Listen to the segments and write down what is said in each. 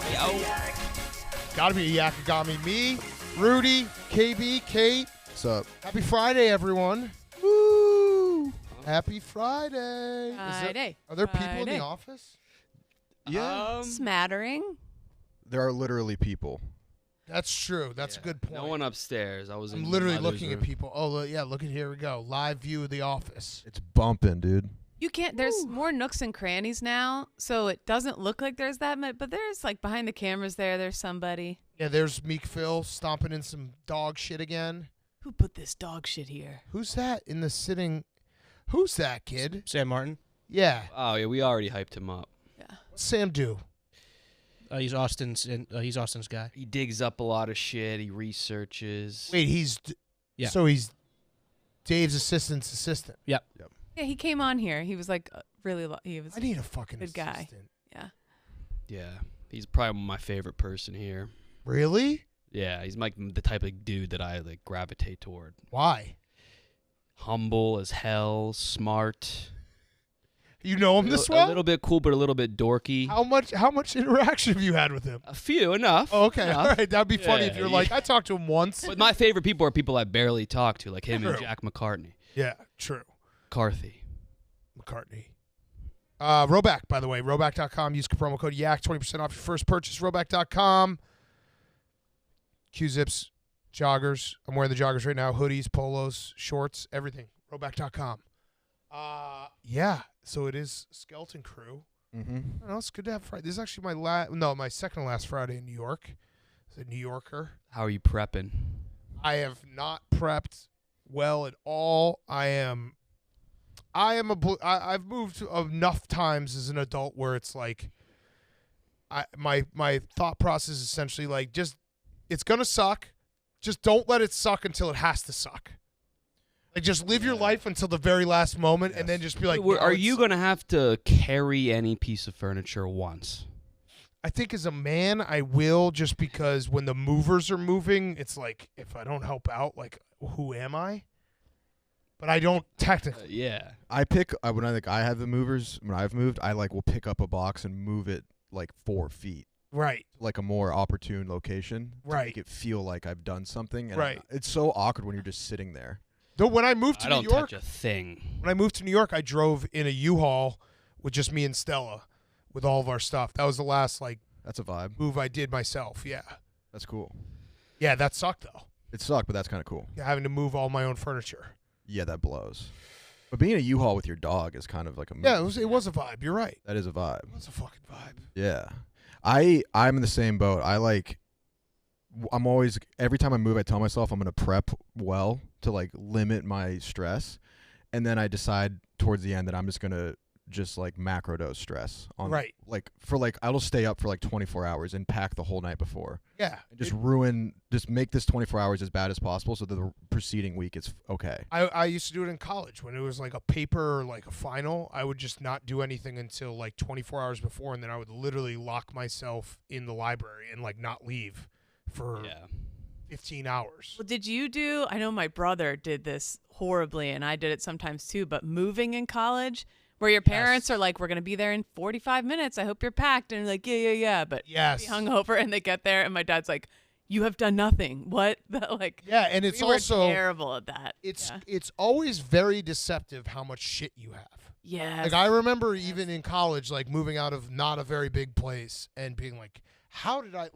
yak. Gotta be a Yakagami. Me, Rudy, KB, Kate. What's up? Happy Friday, everyone. Woo! Happy Friday. Are there people in the office? Yeah. Smattering. There are literally people. That's true. That's a good point. No one upstairs. I'm literally looking at people. Oh, yeah, look at here we go. Live view of the office. It's bumping, dude. You can't. There's more nooks and crannies now, so it doesn't look like there's that much. But there's like behind the cameras there's somebody. Yeah, there's Meek Phil stomping in some dog shit again. Who put this dog shit here? Who's that in the sitting? Who's that kid? Sam Martin. Yeah. Oh yeah, we already hyped him up. Yeah. What's Sam do? He's Austin's guy. He digs up a lot of shit. He researches. Wait, Yeah. So he's Dave's assistant's assistant. Yep. Yeah, he came on here. He was like he was. I need a fucking good assistant. guy. Yeah. Yeah, he's probably my favorite person here. Really? Yeah, he's like the type of dude that I like gravitate toward. Why? Humble as hell, smart. You know him this well? A little bit cool, but a little bit dorky. How much interaction have you had with him? A few, enough. Oh, okay, enough. all right. That'd be funny if Yeah, you're yeah. like, I talked to him once. But my favorite people are people I barely talk to, like him and True. Jack McCartney. Yeah, true. McCarthy. McCartney. Roback, by the way, roback.com. Use promo code YAK, 20% off your first purchase. Roback.com. Q-Zips, joggers. I'm wearing the joggers right now. Hoodies, polos, shorts, everything. Roback.com. Yeah, so it is Skeleton Crew. Mm-hmm. I don't know, it's good to have Friday. This is actually my second to last Friday in New York. As a New Yorker. How are you prepping? I have not prepped well at all. I've moved enough times as an adult where it's like my thought process is essentially like, just it's gonna suck. Just don't let it suck until it has to suck. Like, just live your life until the very last moment, and then just be like, Are you going to have to carry any piece of furniture once? I think as a man, I will, just because when the movers are moving, it's like, if I don't help out, like, who am I? But I don't technically. Yeah. I have the movers, when I've moved, I will pick up a box and move it like 4 feet. Right. Like a more opportune location. To Right. make it feel like I've done something. And Right. It's so awkward when you're just sitting there. Though when I moved to New I York, don't touch a thing. when I moved to New York, I drove in a U-Haul with just me and Stella with all of our stuff. That was the last That's a vibe. move I did myself. Yeah. That's cool. Yeah, that sucked though. It sucked, but that's kind of cool. Having to move all my own furniture. Yeah, that blows. But being in a U-Haul with your dog is kind of like a move. Yeah, it was a vibe. You're right. That is a vibe. It was a fucking vibe. Yeah. I'm in the same boat. I'm always, every time I move, I tell myself I'm going to prep well to limit my stress. And then I decide towards the end that I'm just going to macrodose stress on Right. I'll stay up for 24 hours and pack the whole night before. Yeah. And just make this 24 hours as bad as possible so that the preceding week is okay. I used to do it in college when it was like a paper or like a final. I would just not do anything until 24 hours before, and then I would literally lock myself in the library and not leave for 15 hours. Well, did you do? I know my brother did this horribly, and I did it sometimes too. But moving in college, where your parents are like, "We're gonna be there in 45 minutes. I hope you're packed," and you're like, "Yeah." But be hungover, and they get there, and my dad's like, "You have done nothing. What?" Yeah, and it's we were also terrible at that. It's always very deceptive how much shit you have. Yeah. I remember even in college, moving out of not a very big place and being like, how did I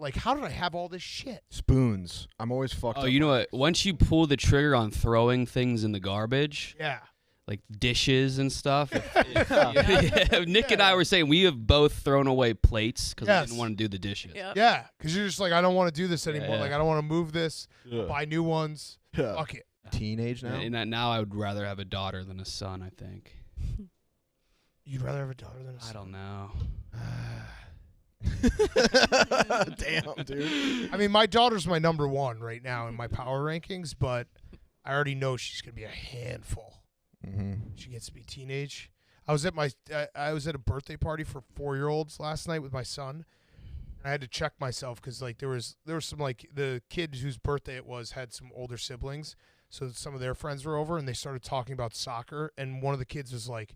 have all this shit? Spoons. I'm always fucked up. Oh, you know what? Once you pull the trigger on throwing things in the garbage, Yeah. like dishes and stuff. Nick and I were saying we have both thrown away plates because we didn't want to do the dishes. Yep. Yeah, because you're just I don't want to do this anymore. Yeah. I don't want to move this, Yeah. buy new ones. Yeah. Fuck it. Teenage now? And now I would rather have a daughter than a son, I think. You'd rather have a daughter than a son? I don't know. Damn, dude. I mean, my daughter's my number one right now in my power rankings, but I already know she's gonna be a handful. Mm-hmm. She gets to be teenage. I was at a birthday party for 4-year-olds last night with my son. I had to check myself because there was some the kid whose birthday it was had some older siblings, so some of their friends were over and they started talking about soccer, and one of the kids was like,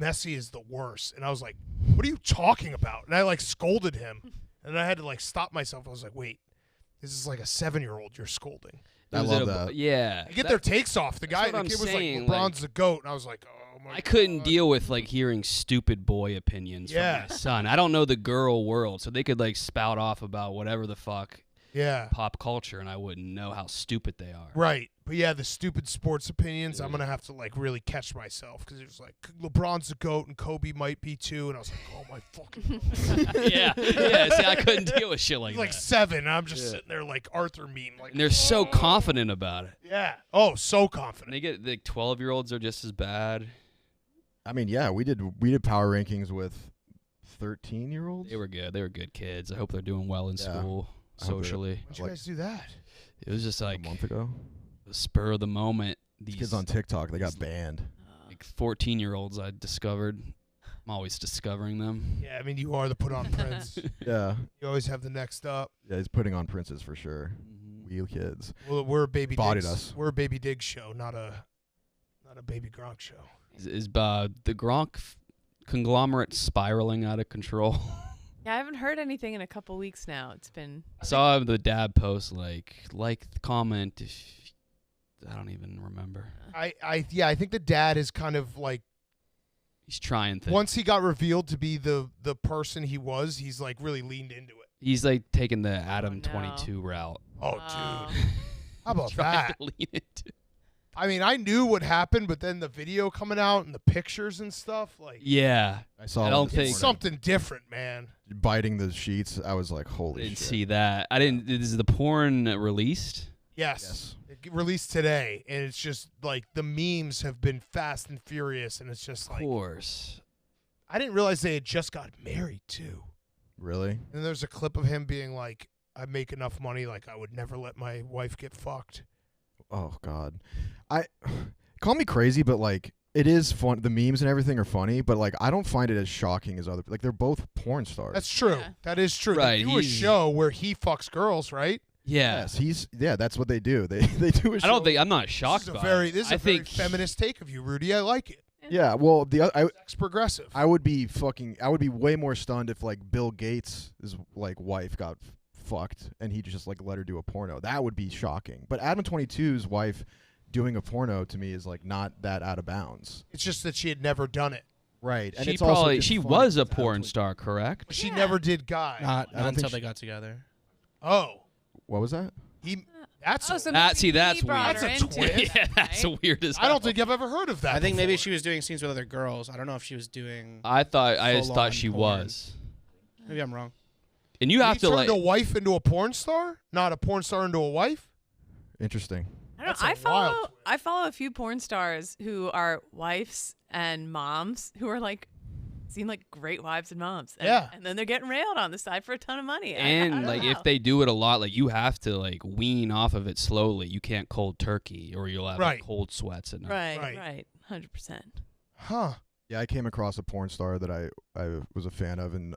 Messi is the worst. And I was like, what are you talking about? And I scolded him. And I had to like stop myself. I was like, wait, this is like a 7-year-old you're scolding. I love that. Yeah. They get their takes off. The what kid I'm was saying, like, LeBron's the GOAT. And I was like, oh my God. I couldn't deal with like hearing stupid boy opinions from my son. I don't know the girl world, so they could like spout off about whatever the fuck pop culture, and I wouldn't know how stupid they are. Right. But yeah, the stupid sports opinions, I'm going to have to like really catch myself because it was like LeBron's the GOAT and Kobe might be too. And I was like, oh my fucking God. Yeah. See, I couldn't deal with shit like Like that. 7. And I'm just sitting there like Arthur meme. Like, And they're so confident about it. yeah. Oh, so And confident. they get like 12-year-olds are just as bad. I mean, yeah, we did power rankings with 13-year-olds. They were good. They were good kids. I hope they're doing well in Yeah. school, I hope they're- socially. Why'd you guys do that? It was just like a month ago. the spur of the moment. These These kids on TikTok, they got banned. like 14-year-olds I discovered. I'm always discovering them. Yeah, I mean, you are the put on prince. Yeah, You always have the next up. yeah, he's putting on princes for sure. Wheel kids. Well, we're a baby Bodied Diggs. us. We're a baby Diggs show, not a baby Gronk show. Is the Gronk conglomerate spiraling out of control? Yeah, I haven't heard anything in a couple weeks now. It's been. I saw the dad post like comment. I don't even remember. I think the dad is kind of like He's trying things. once he got revealed to be the person he was, he's like really leaned into it. He's like taking the Adam no. 22 route. Oh, Oh. dude. How about Trying that? to lean into. I mean, I knew what happened, but then the video coming out and the pictures and stuff, like, Yeah, I saw. I it don't this think- it's morning. something different, man. Biting the sheets. I was like, I holy didn't shit. see that. I didn't. Is the porn released? Yes. It released today, and it's just like the memes have been fast and furious, and it's just Of like, course. I didn't realize they had just got married, too. Really? And there's a clip of him being like, I make enough money, like I would never let my wife get fucked. Oh God. Call me crazy, but like it is fun. The memes and everything are funny, but like I don't find it as shocking as other. Like they're both porn stars. That's true. Yeah. That is true. Right, They do a he's- show where he fucks girls, right? Yeah. Yes, that's what they do. They do a show. I don't think I'm not shocked This is a by very, it. this is I a very think feminist take of you, Rudy. I like it. Yeah, well, Sex progressive. I would be way more stunned if like Bill Gates' like wife got fucked and he just like let her do a porno. That would be shocking. But Adam 22's wife doing a porno to me is like not that out of bounds. It's just that she had never done it. Right. And she it's also probably just she funny was a because Adam porn 22 star, correct? But she Yeah. never did guy. Not don't think until she- they got together. Oh, What was that? that's. Oh, so That- maybe see, that's he brought weird. her That's a into twist. it, Yeah, that's right? weird as I don't hell. think I've ever heard of that. I think maybe before. she was doing scenes with other girls. I don't know if she was doing. I just full-on thought she porn. was. Maybe I'm wrong. And you have He to turned like a wife into a porn star, not a porn star into a wife. Interesting. I don't That's know. a wild I follow a few porn stars who are wives and moms who are like seem like great wives and moms. And, Yeah. And then they're getting railed on the side for a ton of money. I and don't like know. if they do it a lot, like you have to like wean off of it slowly. You can't cold turkey or you'll have Right. like, cold sweats and Right. 100%. Huh. Yeah, I came across a porn star that I was a fan of, and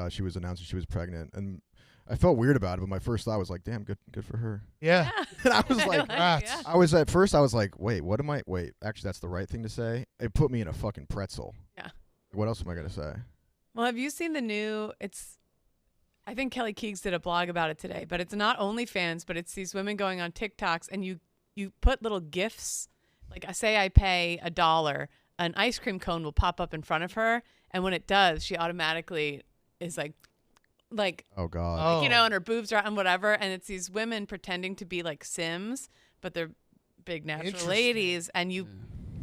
she was announcing she was pregnant, and I felt weird about it. But my first thought was like, "Damn, good for her." Yeah. And I was like, Rats. yeah. I was at first, I was like, "Wait, what am I? Wait, actually, that's the right thing to say." It put me in a fucking pretzel. Yeah. What else am I gonna say? Well, have you seen the new? I think Kelly Keegs did a blog about it today, but it's not OnlyFans, but it's these women going on TikToks, and you put little gifts. Like I say, I pay $1, an ice cream cone will pop up in front of her, and when it does, she automatically is like, Oh God. Oh. you know, and her boobs are out and whatever, and it's these women pretending to be like Sims, but they're big natural Interesting. ladies, and you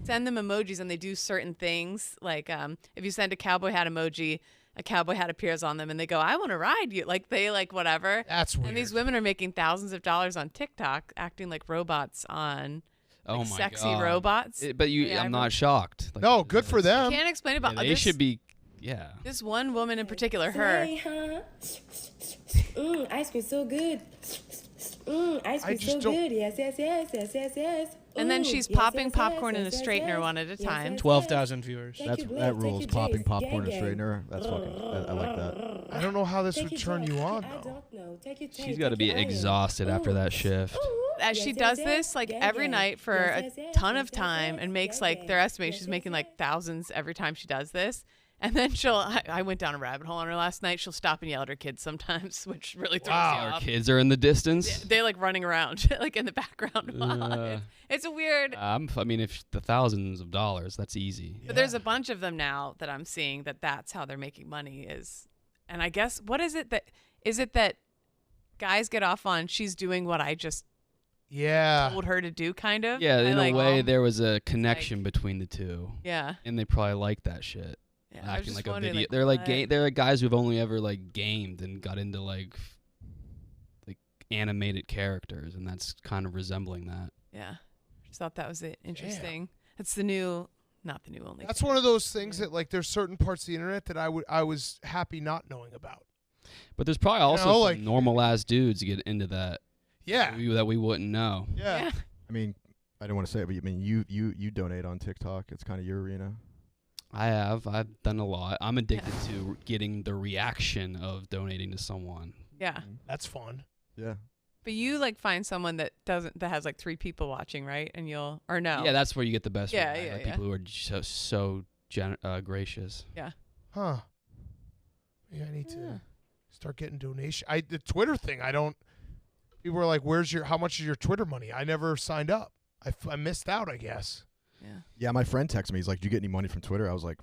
send them emojis and they do certain things. Like if you send a cowboy hat emoji, a cowboy hat appears on them and they go, I want to ride you. Like they like whatever. That's weird. And these women are making thousands of dollars on TikTok acting like robots on oh like my sexy god. robots. But Yeah, I'm I not shocked. Like, No, good for them. Can't explain about they this. should be. Yeah. This one woman in particular, her. Hey, huh? Ice cream so good. Ice I cream just so don't- good. Yes. And then Ooh, she's yes, popping yes, popcorn yes, in a yes, straightener yes, one at a yes, time. yes, 12,000 viewers. Thank That's you, Blake. that Thank rules. you, Popping Jace. popcorn Gang, and gang. straightener. That's fucking. I like that. I don't know how this Thank would you, turn you Jace. on I though. don't know. Take your time, She's got to take be your time. exhausted after Ooh. that shift. Ooh, As she yes, does yes, this like gang, every gang. night for Yes, a yes, yes, ton yes, of yes, time yes, and makes gang, like gang. they're estimating Yes, she's yes, making yes. like thousands every time she does this. And then I went down a rabbit hole on her last night. She'll stop and yell at her kids sometimes, which really throws me Our off. kids are in the distance. They like running around, like in the background. It's a weird. I mean, if the thousands of dollars, that's easy. But there's a bunch of them now that I'm seeing that's how they're making money is. And I guess, what is it that guys get off on she's doing what I just told her to do, kind of? Yeah, in a way, there was a connection between the two. Yeah. And they probably like that shit. Yeah, acting like a video. They're like they're like guys who've only ever like gamed and got into like animated characters, and that's kind of resembling that. Yeah, just thought that was interesting. That's the new, not the new only. That's one of those things that like there's certain parts of the internet that I was happy not knowing about. But there's probably also some normal ass dudes get into that. Yeah, that we wouldn't know. Yeah. I mean, I didn't want to say it, but I mean, you donate on TikTok. It's kind of your arena. I've done a lot. I'm addicted to getting the reaction of donating to someone. Yeah, that's fun. Yeah. But you like find someone that has like 3 people watching, right? And you'll or no? Yeah, that's where you get the best. Yeah, reaction, like people who are so gracious. Yeah. Huh. Yeah, I need to start getting donation. The Twitter thing. People were like, how much is your Twitter money? I never signed up. I missed out, I guess. Yeah. Yeah, my friend texted me. He's like, "Do you get any money from Twitter?" I was like,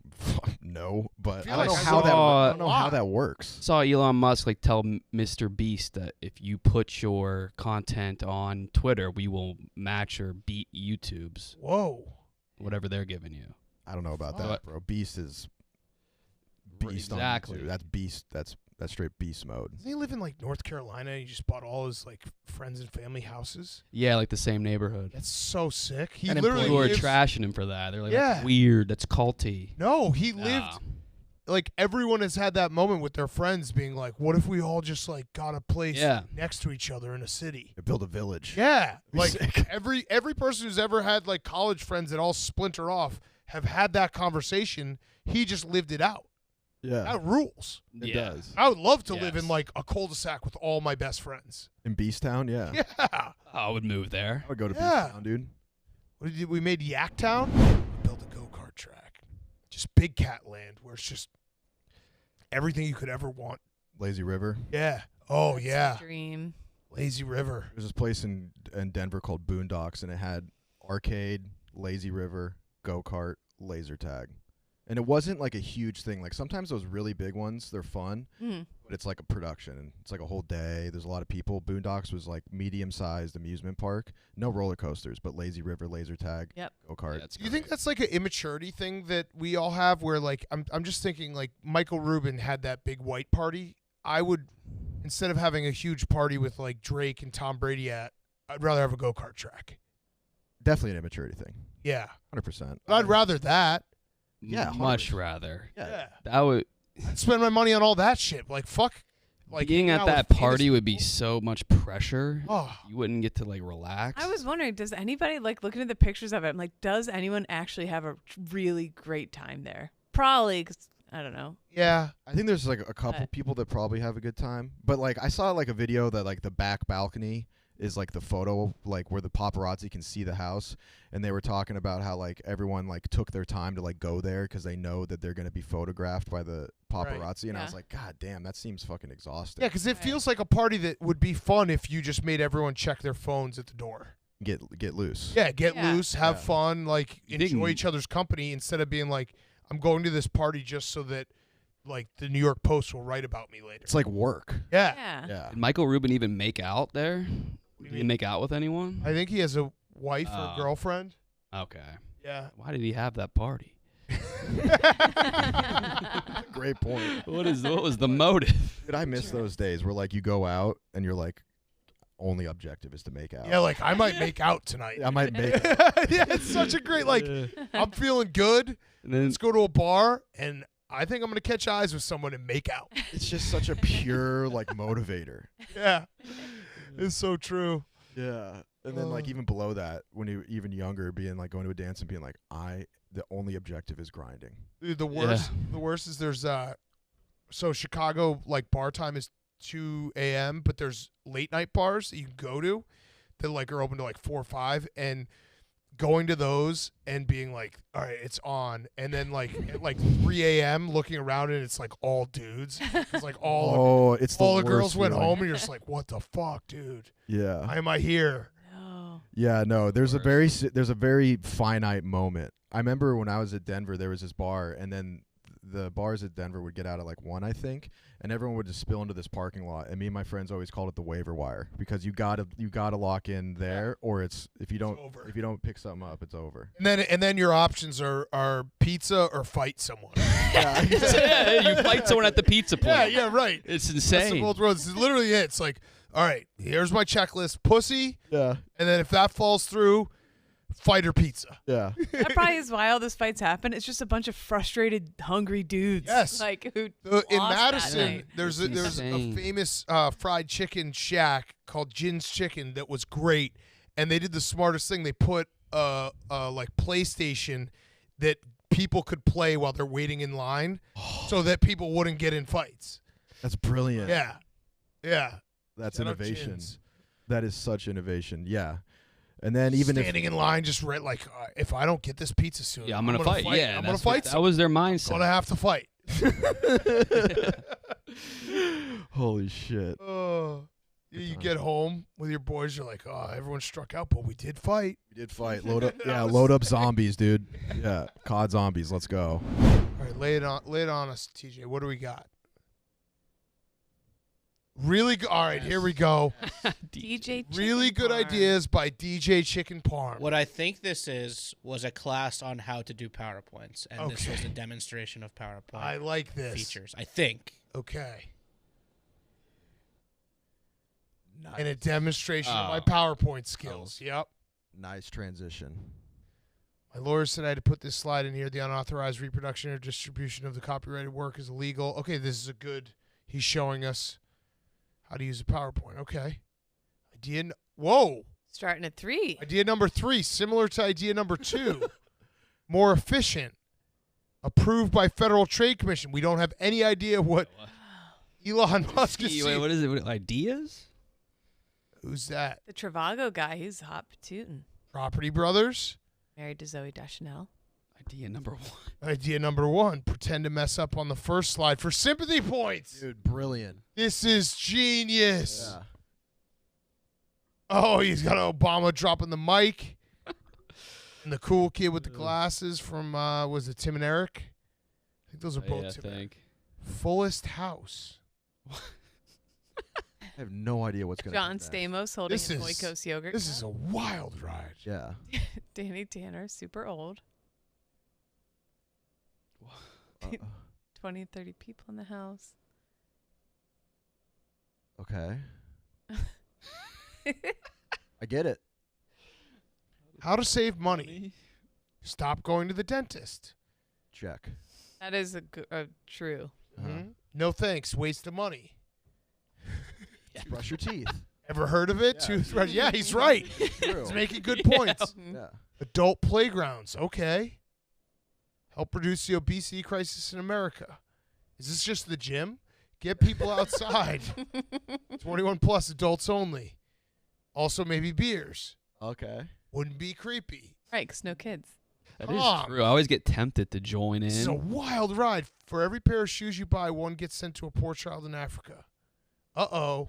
"No," but I don't like know how that works. Saw Elon Musk tell Mr. Beast that if you put your content on Twitter, we will match or beat YouTube's. Whoa. Whatever they're giving you. I don't know about that, bro. Beast is beast. Exactly. On YouTube. That's beast. That's straight beast mode. Doesn't he live in like North Carolina? He just bought all his like friends and family houses. Yeah, like the same neighborhood. That's so sick. He and literally people are lives, trashing him for that. They're like, that's weird. That's culty. No, he lived. Like everyone has had that moment with their friends, being like, "What if we all just like got a place next to each other in a city, build a village?" Yeah, like every person who's ever had like college friends that all splinter off have had that conversation. He just lived it out. Yeah. That rules. It does. I would love to live in like a cul-de-sac with all my best friends. In Beast Town, yeah. Yeah. I would move there. I would go to Beast Town, dude. What did we made Yak Town? Built a go-kart track. Just big cat land where it's just everything you could ever want. Lazy River. Yeah. Oh, That's yeah. a dream. Lazy River. There's this place in Denver called Boondocks, and it had arcade, Lazy River, go-kart, laser tag. And it wasn't like a huge thing. Like sometimes those really big ones, they're fun, but it's like a production. And it's like a whole day. There's a lot of people. Boondocks was like medium-sized amusement park. No roller coasters, but Lazy River, laser tag, go-kart. Yeah, do you think that's like an immaturity thing that we all have where like I'm just thinking like Michael Rubin had that big white party. I would, instead of having a huge party with like Drake and Tom Brady I'd rather have a go-kart track. Definitely an immaturity thing. Yeah. 100%. I'd rather that. Yeah, much rather. Yeah. That would. I'd spend my money on all that shit. Like fuck. Like being at that party would be people. so much pressure. Oh. You wouldn't get to like relax. I was wondering, does anybody like looking at the pictures of it? I'm like, does anyone actually have a really great time there? Probably, because I don't know. Yeah. I think there's like a couple people that probably have a good time. But like I saw like a video that like the back balcony is like the photo like where the paparazzi can see the house, and they were talking about how like everyone like took their time to like go there because they know that they're going to be photographed by the paparazzi. And I was like, God damn, that seems fucking exhausting. Yeah, because it feels like a party that would be fun if you just made everyone check their phones at the door. Get loose. Yeah, get loose, have fun, like enjoy didn't- each other's company instead of being like, I'm going to this party just so that like the New York Post will write about me later. It's like work. Yeah. Yeah. Did Michael Rubin even make out there? do you Did he mean? make out with anyone? I think he has a wife or Oh. a girlfriend. Okay. Yeah. Why did he have that party? Great point. What was the motive? Dude, I miss those days where like you go out and you're like, only objective is to make out. Yeah, like I might make out tonight. I might make Yeah, it's such a great like I'm feeling good. And then Let's go to a bar and I think I'm gonna catch eyes with someone and make out. It's just such a pure like motivator. Yeah. It's so true. Yeah. And then like even below that, when you're even younger, being like going to a dance and being like, the only objective is grinding. Dude, the worst is there's so Chicago like bar time is 2 a.m. but there's late night bars that you can go to that like are open to like 4 or 5, and going to those and being like, all right, it's on. And then like at like 3 a.m. looking around and it's like all dudes. It's like all the girls went home and you're just like, what the fuck, dude? Yeah. Why am I here? No. Yeah, no. There's a very finite moment. I remember when I was at Denver, there was this bar, and then the bars at Denver would get out at like 1, I think, and everyone would just spill into this parking lot. And me and my friends always called it the waiver wire because you gotta lock in there, or if you don't pick something up, it's over. And then your options are pizza or fight someone. Yeah, you fight someone at the pizza place. Yeah, right. It's insane. That's the both roads. It's literally it. It's like, all right, here's my checklist: pussy. Yeah. And then if that falls through, fight or pizza. Yeah. That probably is why all those fights happen. It's just a bunch of frustrated, hungry dudes. Yes. Like who In lost Madison, that night. there's a famous fried chicken shack called Jin's Chicken that was great, and they did the smartest thing. They put like PlayStation that people could play while they're waiting in line, so that people wouldn't get in fights. That's brilliant. Yeah. That's Shout out innovation. Jin's. That is such innovation. Yeah. And then even standing in line, just like if I don't get this pizza soon, Yeah, I'm gonna fight. Yeah, I'm gonna fight. That was their mindset. I'm gonna have to fight. Holy shit. You get home with your boys, you're like, oh, everyone struck out, but we did fight. We did fight. Load up. Yeah, load up zombies, dude. Yeah, COD zombies. Let's go. All right, lay it on us, TJ. What do we got? Really good. All right, here we go. DJ Really good Parm. ideas by DJ Chicken Parm. What I think this was a class on how to do PowerPoints, and this was a demonstration of PowerPoint. I like this. Features, I think. Okay. Nice. And a demonstration of my PowerPoint skills. Yep. Nice transition. My lawyer said I had to put this slide in here. The unauthorized reproduction or distribution of the copyrighted work is illegal. Okay, this is a good. He's showing us how to use a PowerPoint. Okay. Whoa. Starting at 3. Idea number 3, similar to idea number 2. More efficient. Approved by Federal Trade Commission. We don't have any idea what Elon Musk is Wait, what is it? What, ideas? Who's that? The Travago guy, he's hot patootin'. Property Brothers. Married to Zoe Deschanel. Idea number 1. Idea number 1. Pretend to mess up on the first slide for sympathy points. Dude, brilliant. This is genius. Yeah. Oh, he's got Obama dropping the mic. And the cool kid with the glasses from, was it Tim and Eric? I think those are both Tim and Eric. Fullest House. I have no idea what's going to John Stamos holding an Oikos yogurt. This is a wild ride. Yeah. Danny Tanner, super old. 20, 30 people in the house. Okay. I get it. How to save money. Stop going to the dentist. Check. That is true. No thanks. Waste of money. Brush your teeth. Ever heard of it? Yeah. Toothbrush. Yeah, he's right. He's making good points. Yeah. Adult playgrounds. Okay. Help reduce the obesity crisis in America. Is this just the gym? Get people outside. 21 plus, adults only. Also, maybe beers. Okay. Wouldn't be creepy. Right, because no kids. That is true. I always get tempted to join in. This is a wild ride. For every pair of shoes you buy, one gets sent to a poor child in Africa. Uh-oh.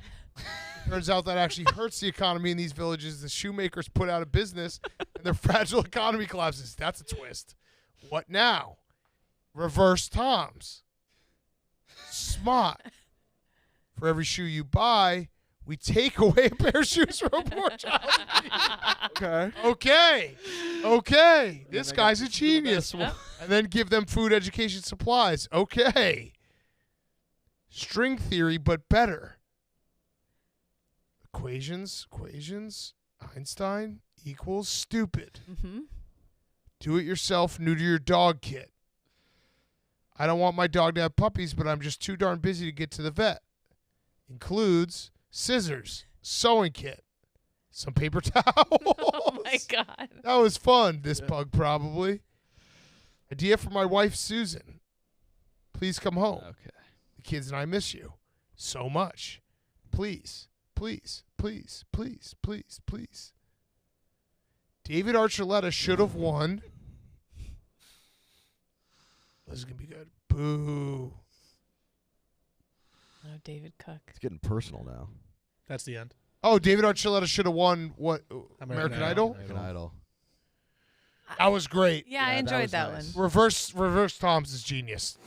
Turns out that actually hurts the economy in these villages. The shoemakers put out of business, and their fragile economy collapses. That's a twist. What now? Reverse Toms. Smart. For every shoe you buy, we take away a pair of shoes from a poor child. Okay. This guy's a genius. And then give them food, education, supplies. Okay. String theory, but better. Equations. Einstein equals stupid. Mm-hmm. Do it yourself, neuter your dog kit. I don't want my dog to have puppies, but I'm just too darn busy to get to the vet. Includes scissors, sewing kit, some paper towels. Oh my God. That was fun, this pug probably. Idea for my wife, Susan. Please come home. Okay. The kids and I miss you so much. Please. David Archuleta should have won. This is going to be good. Boo. Oh, David Cook. It's getting personal now. That's the end. Oh, David Archuleta should have won what? American Idol? American Idol. That was great. Yeah, I enjoyed that nice. one. Reverse Tom's is genius.